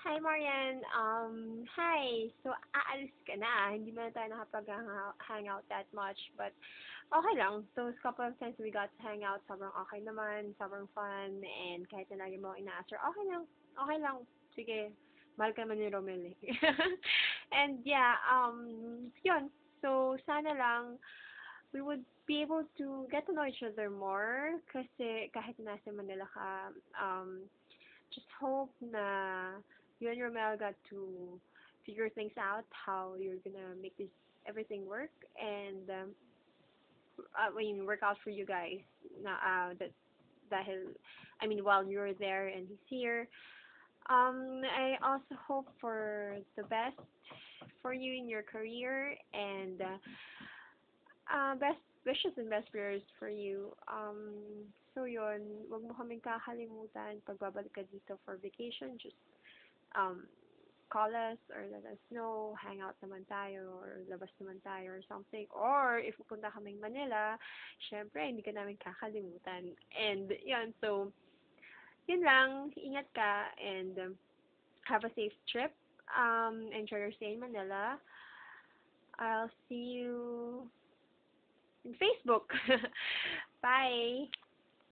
Hi, Marian. Hi. So, aalis ka na. Hindi mo na tayo nakapag-hangout that much, but okay lang. Those couple of times we got to hang out, sobrang okay naman, sobrang fun, and kahit na lagi mo akong ina-answer, okay lang. Okay lang. Sige. Mahal ka naman ni Romel eh. And yeah, yun. So, sana lang we would be able to get to know each other more kasi kahit nasa Manila ka, just hope na you and Romel got to figure things out how you're gonna make this everything work and work out for you guys na dahil I mean while you're there and he's here. I also hope for the best for you in your career and best wishes and best prayers for you. So yun, wag mo kaming kakalimutan pag babalik ka dito for vacation. Just um, call us or let us know, hang out naman tayo or labas naman tayo or something. Or if pupunta kaming Manila, syempre hindi ka namin kakalimutan. And yun, so yun lang, ingat ka and have a safe trip. Enjoy your stay in Manila. I'll see you in Facebook. Bye.